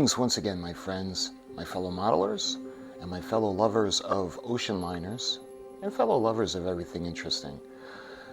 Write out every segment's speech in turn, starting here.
Greetings once again, my friends, my fellow modelers, and my fellow lovers of ocean liners, and fellow lovers of everything interesting.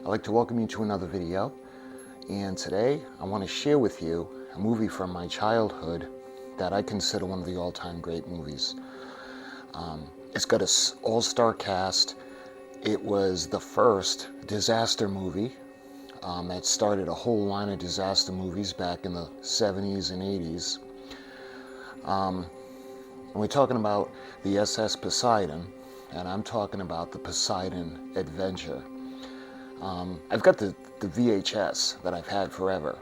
I'd like to welcome you to another video, and today I want to share with you a movie from my childhood that I consider one of the all-time great movies. It's got an all-star cast. It was the first disaster movie that started a whole line of disaster movies back in the 70s and 80s. And we're talking about the SS Poseidon, and I'm talking about the Poseidon Adventure. I've got the VHS that I've had forever,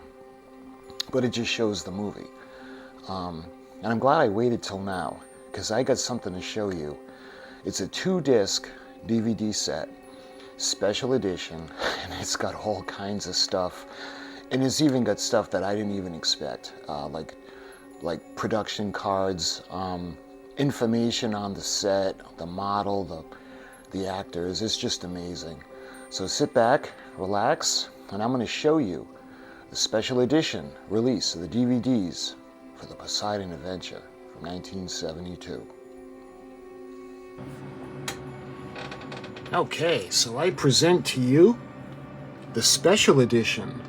but it just shows the movie. And I'm glad I waited till now, because I got something to show you. It's a 2-disc DVD set, special edition, and it's got all kinds of stuff. And it's even got stuff that I didn't even expect, like production cards, information on the set, the model, the actors. It's just amazing. So sit back, relax, and I'm going to show you the special edition release of the DVDs for the Poseidon Adventure from 1972. Okay, so I present to you the special edition.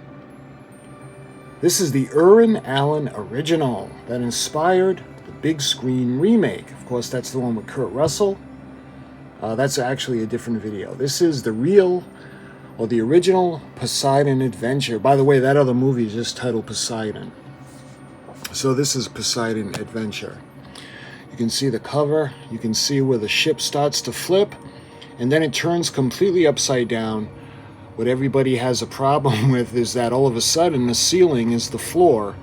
This is the Irwin Allen original that inspired the big screen remake. Of course, that's the one with Kurt Russell. That's actually a different video. This is the real, or the original Poseidon Adventure. By the way, that other movie is just titled Poseidon. So this is Poseidon Adventure. You can see the cover. You can see where the ship starts to flip, and then it turns completely upside down. What everybody has a problem with is that all of a sudden the ceiling is the floor,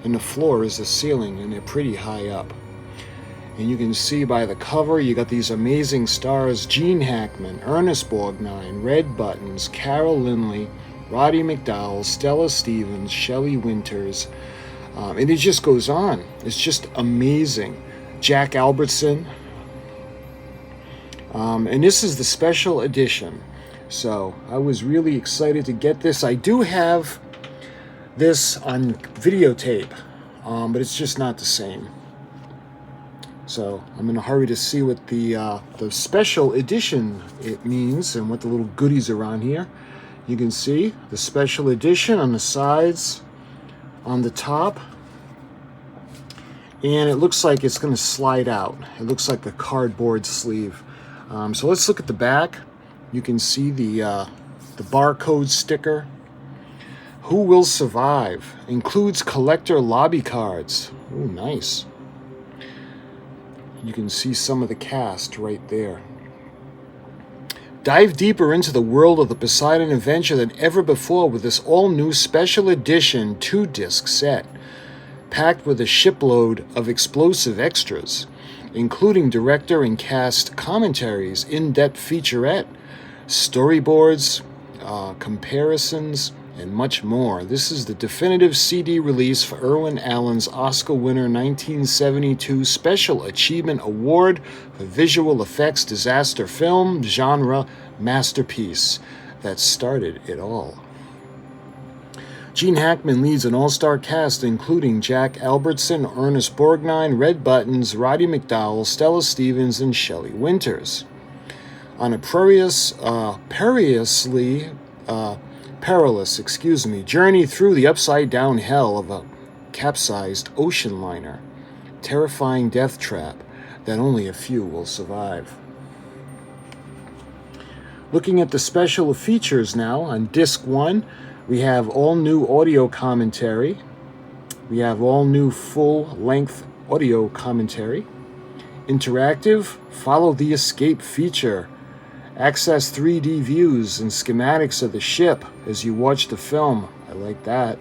and the floor is the ceiling, and they're pretty high up. And you can see by the cover, you got these amazing stars: Gene Hackman, Ernest Borgnine, Red Buttons, Carol Lindley, Roddy McDowell, Stella Stevens, Shelley Winters, and it just goes on. It's just amazing. Jack Albertson. And this is the special edition. So I was really excited to get this. I do have this on videotape, but it's just not the same. So I'm in a hurry to see what the special edition it means and what the little goodies are on here. You can see the special edition on the sides, on the top, and it looks like it's going to slide out. It looks like a cardboard sleeve. So let's look at the back. You can see the barcode sticker. Who Will Survive? Includes collector lobby cards. Oh, nice. You can see some of the cast right there. Dive deeper into the world of the Poseidon Adventure than ever before with this all-new special edition 2-disc set, packed with a shipload of explosive extras, including director and cast commentaries, in-depth featurette, storyboards, comparisons, and much more. This is the definitive CD release for Irwin Allen's Oscar winner 1972 Special Achievement Award for Visual Effects Disaster Film Genre Masterpiece that started it all. Gene Hackman leads an all-star cast including Jack Albertson, Ernest Borgnine, Red Buttons, Roddy McDowell, Stella Stevens, and Shelley Winters. On a perilous journey through the upside-down hell of a capsized ocean liner, terrifying death trap that only a few will survive. Looking at the special features now, on disc 1, we have all new audio commentary. We have all new full-length audio commentary. Interactive, follow the escape feature. Access 3D views and schematics of the ship as you watch the film. I like that.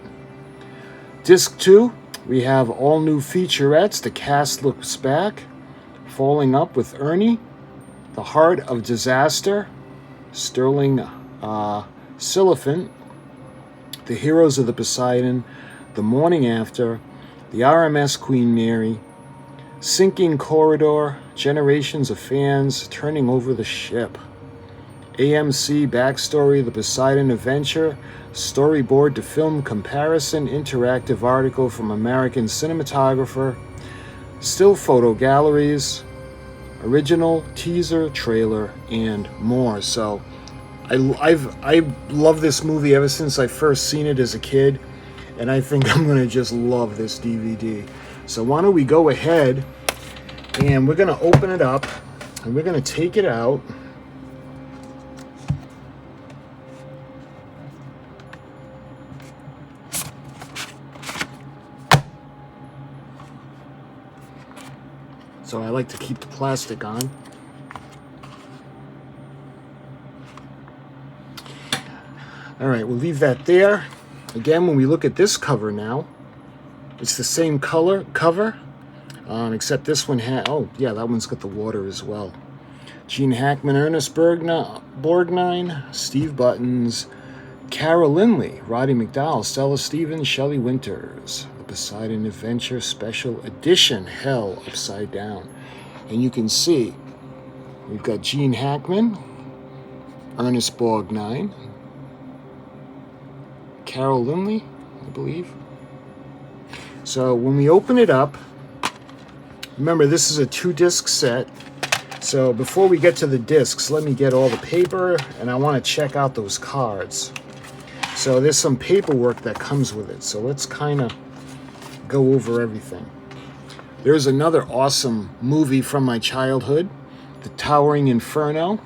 Disc 2, we have all new featurettes. The cast looks back. Falling Up with Ernie. The Heart of Disaster. Sterling Silliphant. The Heroes of the Poseidon. The Morning After. The R.M.S. Queen Mary. Sinking Corridor. Generations of Fans Turning Over the Ship. AMC Backstory, The Poseidon Adventure, Storyboard to Film Comparison, Interactive Article from American Cinematographer, still photo galleries, original teaser, trailer, and more. So I love this movie ever since I first seen it as a kid, and I think I'm going to just love this DVD. So why don't we go ahead and we're going to open it up and we're going to take it out. So I like to keep the plastic on. All right, we'll leave that there. Again, when we look at this cover now, it's the same cover, except this one oh yeah, that one's got the water as well. Gene Hackman, Ernest Borgnine, Steve Buttons, Carol Lindley, Roddy McDowell, Stella Stevens, Shelley Winters. The Poseidon Adventure Special Edition, Hell Upside Down. And you can see we've got Gene Hackman, Ernest Borgnine, Carol Lindley, I believe. So when we open it up, remember this is a 2-disc set. So before we get to the discs, let me get all the paper, and I want to check out those cards. So there's some paperwork that comes with it. So let's kind of go over everything. There's another awesome movie from my childhood, The Towering Inferno.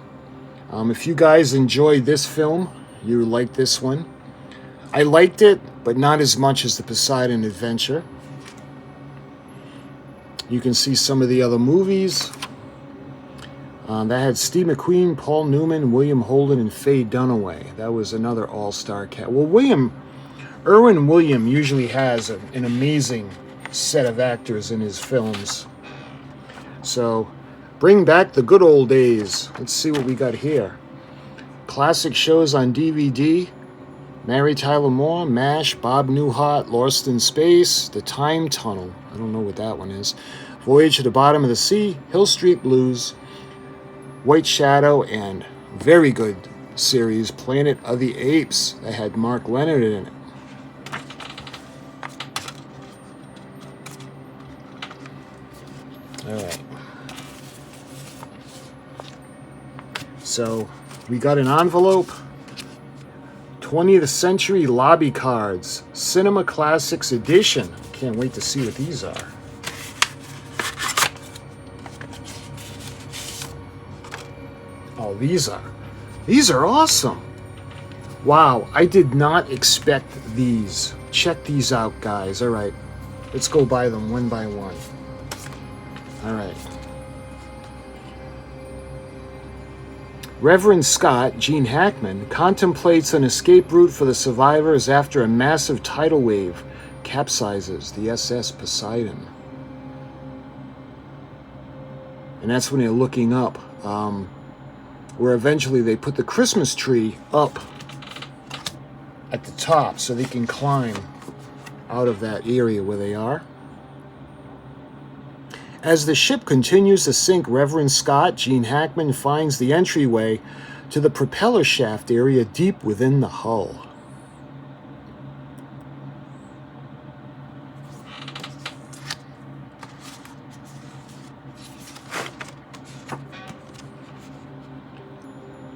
If you guys enjoyed this film, you like this one. I liked it, but not as much as The Poseidon Adventure. You can see some of the other movies. That had Steve McQueen, Paul Newman, William Holden, and Faye Dunaway. That was another all-star cast. Well, Irwin Williams usually has an amazing set of actors in his films. So, bring back the good old days. Let's see what we got here. Classic shows on DVD. Mary Tyler Moore, MASH, Bob Newhart, Lost in Space, The Time Tunnel. I don't know what that one is. Voyage to the Bottom of the Sea, Hill Street Blues, White Shadow, and very good series, Planet of the Apes. That had Mark Leonard in it. All right. So we got an envelope. 20th Century Lobby Cards, Cinema Classics Edition. Can't wait to see what these are. Oh, these are awesome. Wow, I did not expect these. Check these out, guys. All right, let's go buy them one by one. All right. Reverend Scott, Gene Hackman, contemplates an escape route for the survivors after a massive tidal wave capsizes the SS Poseidon. And that's when they're looking up, where eventually they put the Christmas tree up at the top so they can climb out of that area where they are. As the ship continues to sink, Reverend Scott, Gene Hackman, finds the entryway to the propeller shaft area deep within the hull.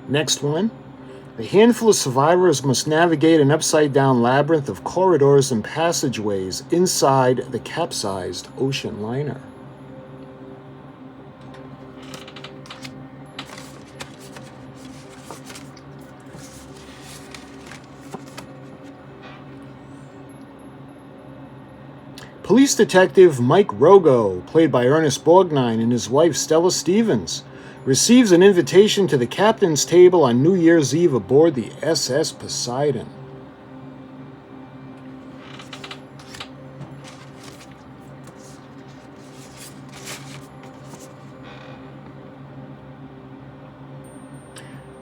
Next one. A handful of survivors must navigate an upside-down labyrinth of corridors and passageways inside the capsized ocean liner. Police Detective Mike Rogo, played by Ernest Borgnine, and his wife Stella Stevens, receives an invitation to the captain's table on New Year's Eve aboard the SS Poseidon.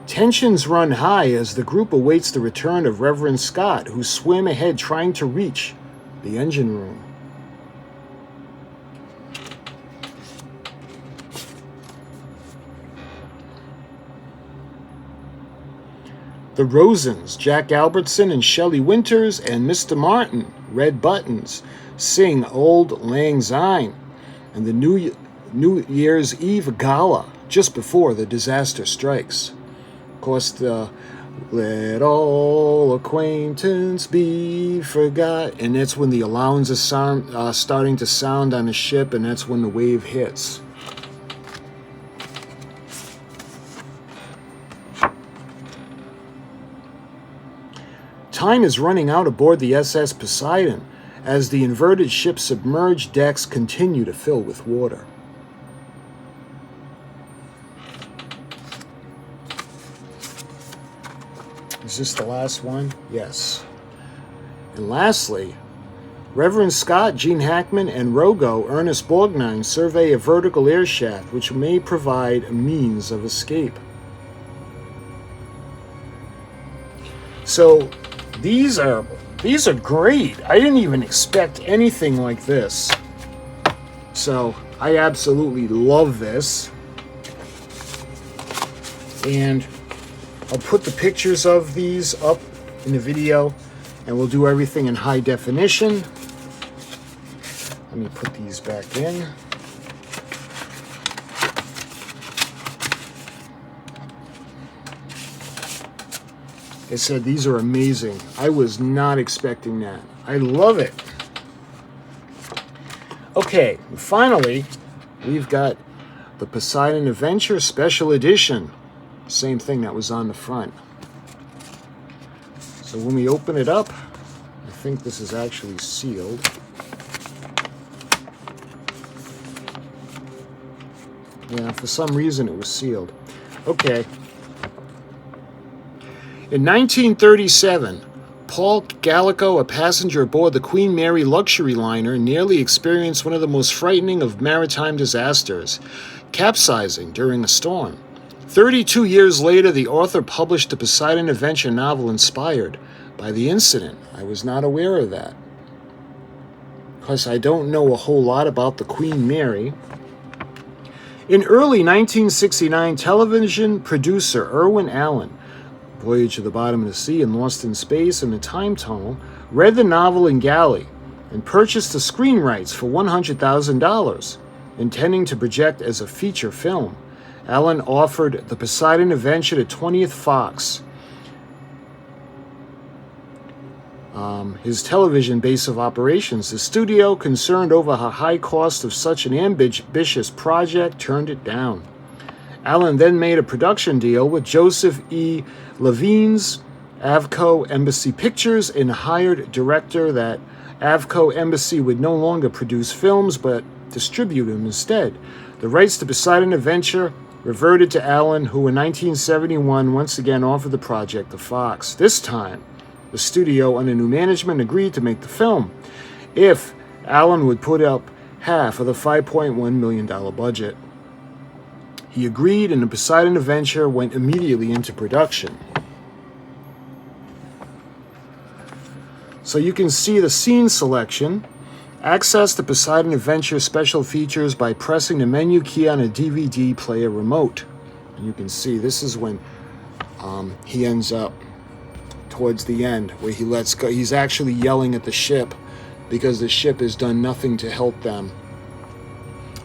Tensions run high as the group awaits the return of Reverend Scott, who swam ahead trying to reach the engine room. The Rosens, Jack Albertson and Shelley Winters, and Mr. Martin, Red Buttons, sing Old Lang Syne. and the New Year's Eve gala just before the disaster strikes. Of course, the "Let all acquaintance be forgot," and that's when the alarms are starting to sound on the ship, and that's when the wave hits. Time is running out aboard the SS Poseidon as the inverted ship's submerged decks continue to fill with water. Is this the last one? Yes. And lastly, Reverend Scott, Gene Hackman, and Rogo Ernest Borgnine survey a vertical air shaft which may provide a means of escape. So these are great. I didn't even expect anything like this. So I absolutely love this. And I'll put the pictures of these up in the video, and we'll do everything in high definition. Let me put these back in. I said these are amazing. I was not expecting that. I love it. Okay, finally, we've got the Poseidon Adventure Special Edition. Same thing that was on the front. So when we open it up, I think this is actually sealed. Yeah, for some reason it was sealed. Okay. In 1937, Paul Gallico, a passenger aboard the Queen Mary luxury liner, nearly experienced one of the most frightening of maritime disasters, capsizing during a storm. 32 years later, the author published the Poseidon Adventure novel inspired by the incident. I was not aware of that, because I don't know a whole lot about the Queen Mary. In early 1969, television producer Irwin Allen, Voyage to the Bottom of the Sea and Lost in Space and the Time Tunnel, read the novel in galley and purchased the screen rights for $100,000, intending to project as a feature film. Allen offered the Poseidon Adventure to 20th Fox, his television base of operations. The studio, concerned over the high cost of such an ambitious project, turned it down. Allen then made a production deal with Joseph E. Levine's Avco Embassy Pictures and hired director that Avco Embassy would no longer produce films but distribute them instead. The rights to Poseidon Adventure reverted to Allen, who in 1971 once again offered the project to Fox. This time, the studio, under new management, agreed to make the film if Allen would put up half of the $5.1 million budget. He agreed, and the Poseidon Adventure went immediately into production. So you can see the scene selection. Access the Poseidon Adventure special features by pressing the menu key on a DVD player remote. And you can see this is when he ends up towards the end, where he lets go. He's actually yelling at the ship because the ship has done nothing to help them.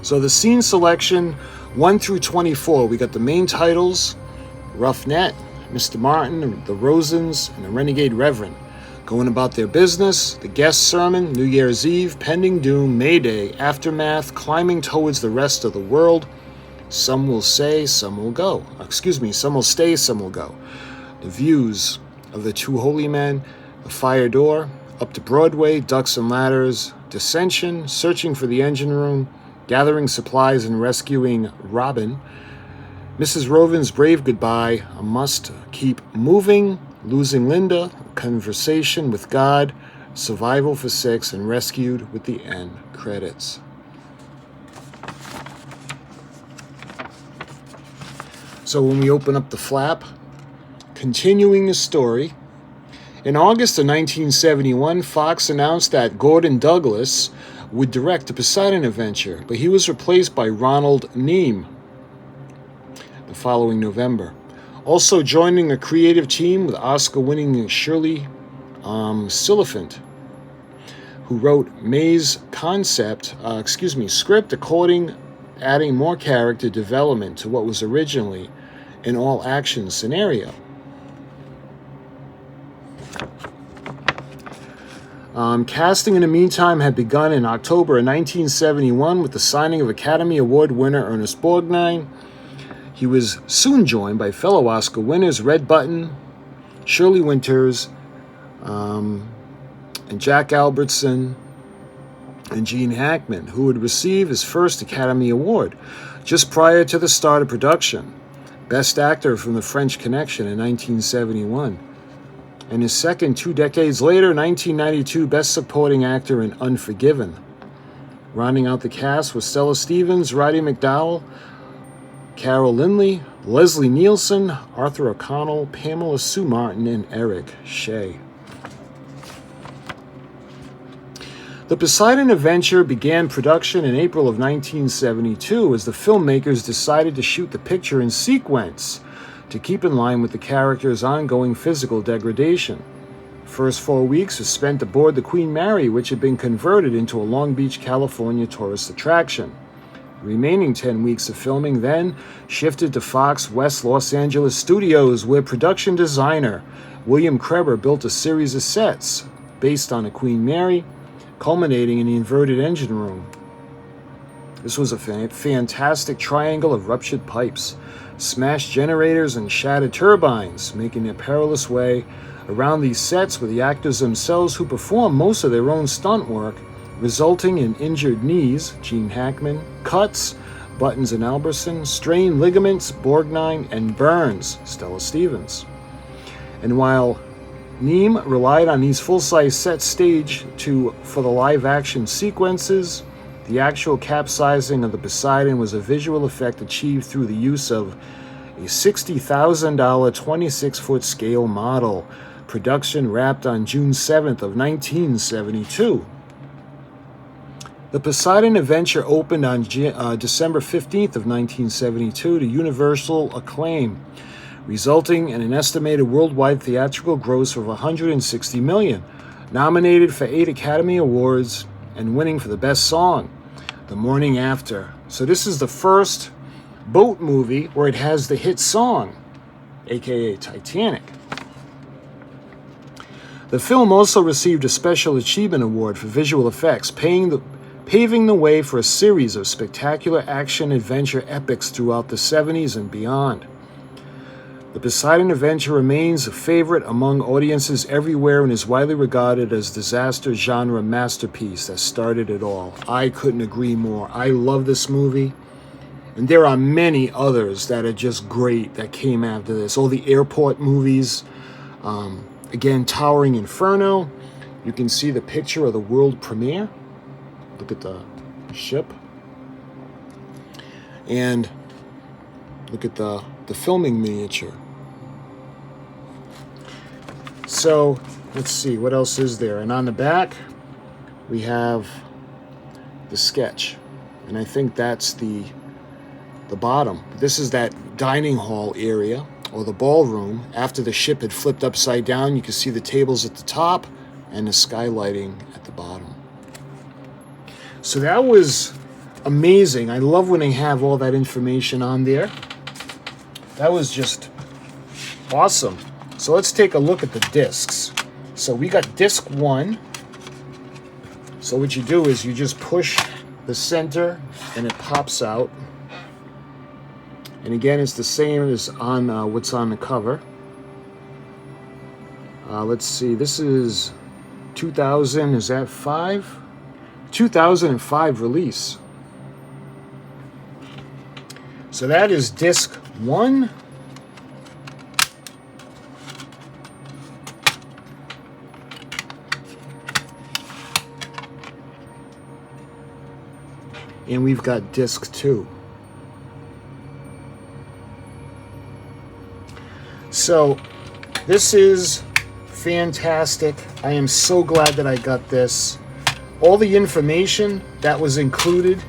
So the scene selection 1 through 24, we got the main titles: Roughnet, Mr. Martin, the Rosens, and the Renegade Reverend, going about their business. The guest sermon: New Year's Eve, Pending Doom, Mayday, Aftermath, Climbing Towards the Rest of the World. Some will say, some will go. Some will stay, some will go. The Views of the Two Holy Men, The Fire Door, Up to Broadway, Ducks and Ladders, Dissension, Searching for the Engine Room, Gathering Supplies and Rescuing Robin, Mrs. Rovin's Brave Goodbye, A Must Keep Moving, Losing Linda, Conversation with God, Survival for Six, and Rescued with the End credits. So when we open up the flap, continuing the story, in August of 1971, Fox announced that Gordon Douglas would direct the Poseidon Adventure, but he was replaced by Ronald Neame the following November. Also joining the creative team with Oscar-winning Shirley Silliphant, who wrote May's script according, adding more character development to what was originally an all-action scenario. Casting in the meantime had begun in October of 1971 with the signing of Academy Award winner Ernest Borgnine. He was soon joined by fellow Oscar winners Red Button, Shirley Winters, and Jack Albertson, and Gene Hackman, who would receive his first Academy Award just prior to the start of production, Best Actor from The French Connection in 1971. And his second 2 decades later, 1992, Best Supporting Actor in Unforgiven. Rounding out the cast was Stella Stevens, Roddy McDowall, Carol Lindley, Leslie Nielsen, Arthur O'Connell, Pamela Sue Martin, and Eric Shea. The Poseidon Adventure began production in April of 1972 as the filmmakers decided to shoot the picture in sequence to keep in line with the character's ongoing physical degradation. The first 4 weeks was spent aboard the Queen Mary, which had been converted into a Long Beach, California tourist attraction. The remaining 10 weeks of filming then shifted to Fox West Los Angeles Studios, where production designer William Kreber built a series of sets based on the Queen Mary, culminating in the inverted engine room. This was a fantastic triangle of ruptured pipes, smashed generators, and shattered turbines, making their perilous way around these sets with the actors themselves, who performed most of their own stunt work, resulting in injured knees, Gene Hackman, cuts, Buttons and Albertson, strained ligaments, Borgnine, and burns, Stella Stevens. And while Neame relied on these full-size sets staged for the live-action sequences, the actual capsizing of the Poseidon was a visual effect achieved through the use of a $60,000 26-foot scale model. Production wrapped on June 7th of 1972. The Poseidon Adventure opened on December 15th of 1972 to universal acclaim, resulting in an estimated worldwide theatrical gross of $160 million, nominated for 8 Academy Awards, and winning for the Best Song, The Morning After. So this is the first boat movie where it has the hit song, aka Titanic. The film also received a Special Achievement Award for visual effects, paving the way for a series of spectacular action-adventure epics throughout the 70s and beyond. The Poseidon Adventure remains a favorite among audiences everywhere and is widely regarded as disaster genre masterpiece that started it all. I couldn't agree more. I love this movie. And there are many others that are just great that came after this. All the airport movies. Again, Towering Inferno. You can see the picture of the world premiere. Look at the ship. And look at the filming miniature. So, let's see, what else is there? And on the back, we have the sketch. And I think that's the bottom. This is that dining hall area, or the ballroom. After the ship had flipped upside down, you can see the tables at the top and the skylighting at the bottom. So that was amazing. I love when they have all that information on there. That was just awesome. So let's take a look at the discs. So we got disc 1. So what you do is you just push the center and it pops out. And again, it's the same as on what's on the cover. Let's see, this is 2000, is that 5? 2005 release. So that is disc 1. And we've got disc 2. So this is fantastic. I am so glad that I got this. All the information that was included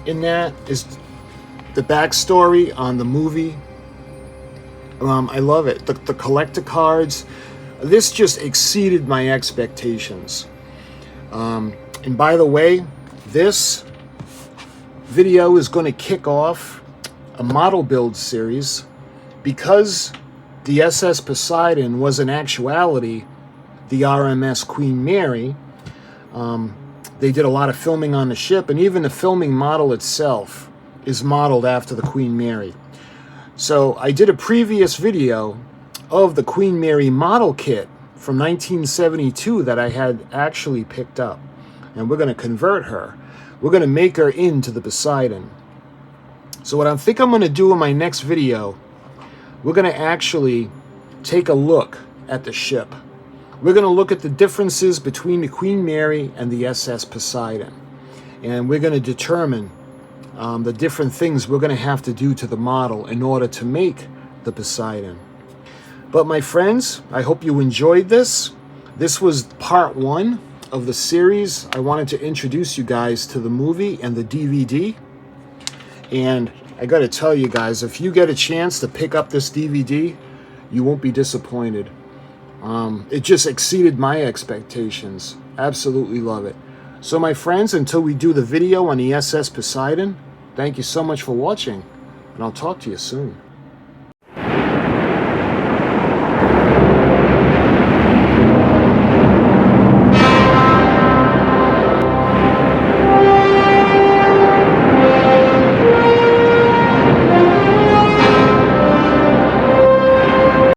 in that is the backstory on the movie. I love it. The collector cards. This just exceeded my expectations. And by the way, this video is going to kick off a model build series because the SS Poseidon was in actuality the R.M.S. Queen Mary. They did a lot of filming on the ship, and even the filming model itself is modeled after the Queen Mary. So I did a previous video of the Queen Mary model kit from 1972 that I had actually picked up. And we're going to convert her. We're going to make her into the Poseidon. So what I think I'm going to do in my next video, we're going to actually take a look at the ship. We're going to look at the differences between the Queen Mary and the SS Poseidon. And we're going to determine the different things we're going to have to do to the model in order to make the Poseidon. But my friends, I hope you enjoyed this. This was part 1 of the series. I wanted to introduce you guys to the movie and the DVD. And I got to tell you guys, if you get a chance to pick up this DVD, you won't be disappointed. It just exceeded my expectations. Absolutely love it. So my friends, until we do the video on the SS Poseidon, thank you so much for watching, and I'll talk to you soon.